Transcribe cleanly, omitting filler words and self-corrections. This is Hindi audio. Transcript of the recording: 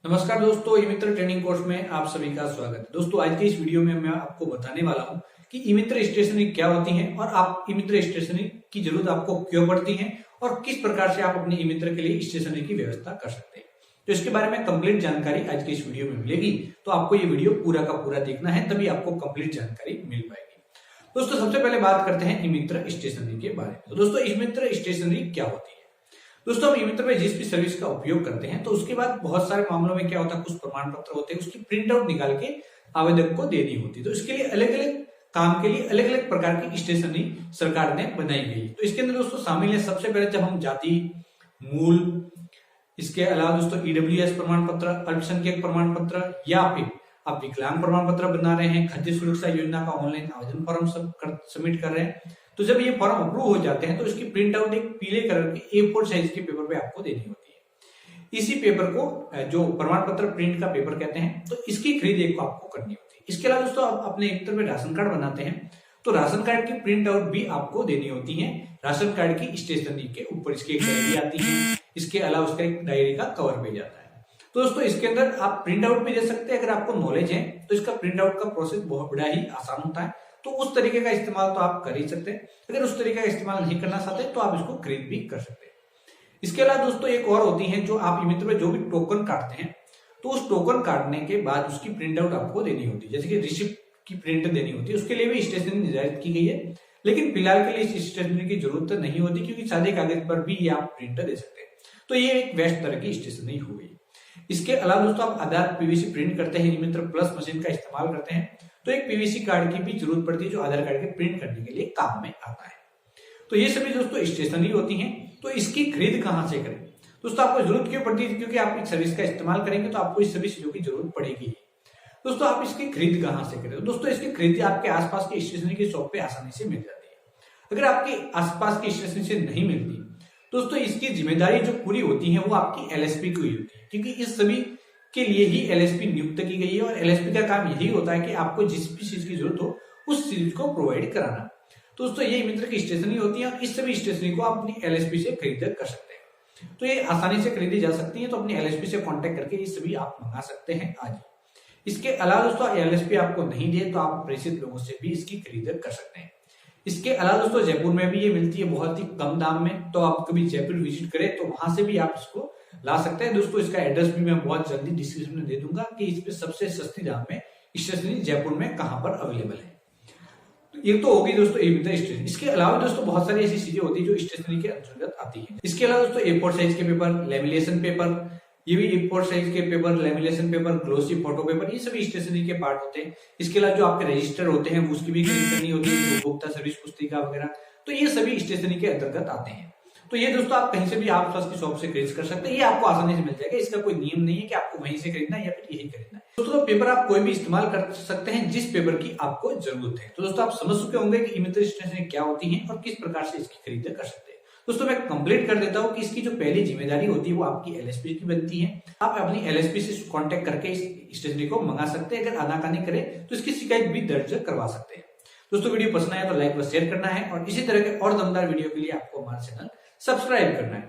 नमस्कार दोस्तों, ई मित्र ट्रेनिंग कोर्स में आप सभी का स्वागत है। दोस्तों आज की इस वीडियो में मैं आपको बताने वाला हूं कि ई मित्र स्टेशनरी क्या होती है और आप ई मित्र स्टेशनरी की जरूरत आपको क्यों पड़ती है और किस प्रकार से आप अपने ई मित्र के लिए स्टेशनरी की व्यवस्था कर सकते हैं। तो इसके बारे में कंप्लीट जानकारी आज की इस वीडियो में मिलेगी। तो आपको ये वीडियो पूरा का पूरा देखना है, तभी आपको कंप्लीट जानकारी मिल पाएगी। दोस्तों सबसे पहले बात करते हैं ई मित्र स्टेशनरी के बारे में। तो दोस्तों ई मित्र स्टेशनरी क्या होती है? दोस्तों हम ई मित्र में जिस भी सर्विस का उपयोग करते हैं तो उसके बाद बहुत सारे मामलों में क्या होता है, कुछ प्रमाण पत्र होते हैं, उसकी प्रिंट आउट निकाल के आवेदक को देनी होती है। तो इसके लिए अलग अलग काम के लिए अलग अलग प्रकार की स्टेशनरी सरकार ने बनाई गई। तो इसके अंदर दोस्तों शामिल है, सबसे पहले जब हम जाति मूल, इसके अलावा दोस्तों ईडब्ल्यूएस प्रमाण पत्र, अल्पसंख्यक प्रमाण पत्र, या फिर आप विकलांग प्रमाण पत्र बना रहे हैं, खाद्य सुरक्षा योजना का ऑनलाइन आवेदन फॉर्म सबमिट कर रहे हैं। तो जब ये फॉर्म अप्रूव हो जाते हैं तो इसकी प्रिंट आउट एक पीले कलर के A4 साइज के पेपर पे आपको देनी होती है। इसी पेपर को जो प्रमाण पत्र प्रिंट का पेपर कहते हैं, तो इसकी खरीद एक को आपको करनी होती है। इसके अलावा दोस्तों आप अपने मित्र में राशन कार्ड बनाते हैं तो राशन कार्ड की प्रिंट आउट भी आपको देनी होती है। राशन कार्ड की स्टेशनरी के ऊपर इसकी एक डायरी आती है, इसके अलावा उसका एक डायरी का कवर भी जाता है। तो दोस्तों इसके अंदर आप प्रिंट आउट भी दे सकते हैं। अगर आपको नॉलेज है तो इसका प्रिंट आउट का प्रोसेस बहुत बड़ा ही आसान होता है, तो उस तरीके का इस्तेमाल तो आप कर ही सकते हैं। अगर उस तरीके का इस्तेमाल नहीं करना चाहते तो आप इसको खरीद भी कर सकते हैं। इसके अलावा दोस्तों एक और होती है, जो आप ई मित्र में जो भी टोकन काटते हैं तो उस टोकन काटने के बाद उसकी प्रिंट आउट आपको देनी होती है। जैसे कि रिसिप्ट की प्रिंट देनी होती है, उसके लिए भी स्टेशनरी निर्धारित की गई है, लेकिन फिलहाल के लिए इस स्टेशनरी की जरूरत नहीं होती क्योंकि सादे कागज पर भी ये आप प्रिंट दे सकते हैं। तो ये एक बेस्ट तरह की स्टेशनरी हो गई। इसके अलावा दोस्तों आप आधार पीवीसी प्रिंट करते हैं, ई मित्र प्लस मशीन का इस्तेमाल करते हैं, तो एक पीवीसी कार्ड की भी जरूरत पड़ती है जो आधार कार्ड के प्रिंट करने के लिए काम में आता है। तो ये सभी दोस्तों स्टेशनरी होती हैं। तो इसकी खरीद कहां से करें? दोस्तों आपको जरूरत क्यों पड़ती है? क्योंकि आप इस सर्विस का इस्तेमाल करेंगे तो आपको इस सभी चीजों की जरूरत पड़ेगी। दोस्तों आप इसकी खरीद कहां से करें? दोस्तों इसकी खरीद आपके आसपास के स्टेशनरी की शॉप पे आसानी से मिल जाती है। अगर आपके आसपास की स्टेशनरी से नहीं मिलती दोस्तों, इसकी जिम्मेदारी जो पूरी होती है वो आपकी एलएसपी की हुई होती है, क्योंकि इस सभी के लिए ही एलएसपी नियुक्त की गई है और एलएसपी का काम यही होता है कि आपको जिस भी चीज की जरूरत हो उस चीज को प्रोवाइड कराना। तो दोस्तों ये मित्र की स्टेशनरी होती है और इस सभी स्टेशनरी को आप अपनी एलएसपी से खरीद कर सकते हैं। तो ये आसानी से खरीदी जा सकती है, तो अपनी एलएसपी से कांटेक्ट करके ये सभी आप मंगा सकते हैं आज। इसके अलावा दोस्तों एलएसपी आपको नहीं दे तो आप प्रेषित लोगों से भी इसकी खरीद कर सकते हैं। इसके अलावा दोस्तों जयपुर में भी ये मिलती है बहुत ही कम दाम में, तो आप कभी जयपुर विजिट करें तो वहां से भी आप इसको ला सकते हैं। दोस्तों इसका एड्रेस भी मैं बहुत जल्दी डिस्क्रिप्शन में दे दूंगा कि इस पे सबसे सस्ती दाम में स्टेशनरी जयपुर में कहां पर अवेलेबल है। तो ये तो होगी दोस्तों ई मित्र स्टेशनरी। इसके अलावा दोस्तों बहुत सारी ऐसी चीजें होती है जो स्टेशनरी के अंतर्गत आती है। इसके अलावा दोस्तों A4 साइज के पेपर, लेमिनेशन पेपर, ये भी A4 साइज के paper, lamination paper, glossy photo paper, ये सभी स्टेशनरी के पार्ट होते हैं। इसके अलावा जो आपके रजिस्टर होते हैं उसकी भी खरीद करनी होती है, उपभोक्ता सर्विस पुस्तिका वगैरह, तो ये सभी स्टेशनरी के अंतर्गत आते हैं। तो ये दोस्तों आप कहीं से भी आसपास की शॉप से खरीद कर सकते हैं, ये आपको आसानी से मिल जाएगा। इसका कोई नियम नहीं है कि आपको वहीं से खरीदना है या फिर यही खरीदना है। दोस्तों पेपर आप कोई भी इस्तेमाल कर सकते हैं जिस पेपर की आपको जरूरत है। तो दोस्तों आप समझ चुके होंगे कि ई मित्र स्टेशनरी क्या होती है और किस प्रकार से इसकी खरीद कर सकते हैं। दोस्तों मैं कंप्लीट कर देता हूं कि इसकी जो पहली जिम्मेदारी होती है वो आपकी एलएसपी की बनती है। आप अपनी एलएसपी से कांटेक्ट करके इस स्टेशनरी को मंगा सकते हैं। अगर आनाकानी करे तो इसकी शिकायत भी दर्ज करवा सकते हैं। दोस्तों वीडियो पसंद आया तो लाइक व शेयर करना है और इसी तरह के और दमदार वीडियो के लिए आपको हमारा चैनल सब्सक्राइब करना है।